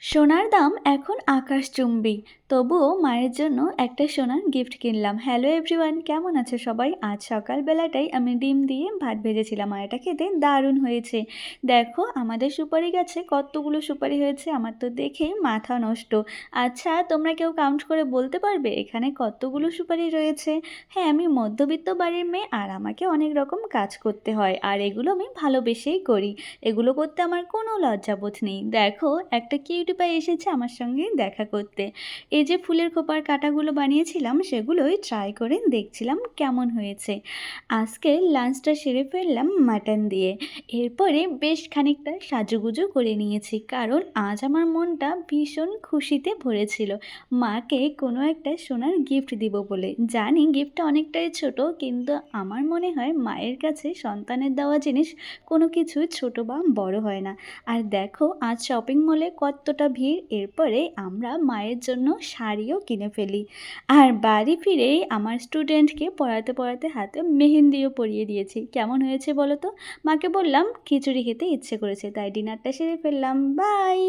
সোনার দাম এখন আকাশচুম্বী। তবুও মায়ের জন্য একটা সোনার গিফট কিনলাম। হ্যালো এভরিওয়ান, কেমন আছে সবাই? আজ সকালবেলাটাই আমি ডিম দিয়ে ভাত ভেজেছিলাম আর এটা খেতে দারুণ হয়েছে। দেখো আমাদের সুপারি গাছে কতগুলো সুপারি হয়েছে, আমার তো দেখেই মাথা নষ্ট। আচ্ছা, তোমরা কেউ কাউন্ট করে বলতে পারবে এখানে কতগুলো সুপারি রয়েছে? হ্যাঁ, আমি মধ্যবিত্ত বাড়ির মেয়ে আর আমাকে অনেক রকম কাজ করতে হয় আর এগুলো আমি ভালোবেসেই করি। এগুলো করতে আমার কোনো লজ্জাবোধ নেই। দেখো একটা কিউটি পাই এসেছে আমার সঙ্গে দেখা করতে। এই যে ফুলের খোপার কাঁটাগুলো বানিয়েছিলাম সেগুলোই ট্রাই করে দেখছিলাম কেমন হয়েছে। আজকে লাঞ্চটা সেরে ফেললাম মাটন দিয়ে। এরপরে বেশ খানিকটা সাজুগুজু করে নিয়েছি কারণ আজ আমার মনটা ভীষণ খুশিতে ভরেছিল। মাকে কোনো একটা সোনার গিফট দিব বলে। জানি গিফটটা অনেকটাই ছোট, কিন্তু আমার মনে হয় মায়ের কাছে সন্তানের দেওয়া জিনিস কোনো কিছুই ছোট বা বড় হয় না। আর দেখো আজ শপিং মলে কতটা ভিড়। এরপরে আমরা মায়ের জন্য শাড়িও কিনে ফেলি। আর বাড়ি ফিরেই আমার স্টুডেন্টকে পড়াতে পড়াতে হাতে মেহেন্দিও পরিয়ে দিয়েছি। কেমন হয়েছে বলো তো? মাকে বললাম খিচুড়ি খেতে ইচ্ছে করেছে, তাই ডিনারটা সেরে ফেললাম। বাই।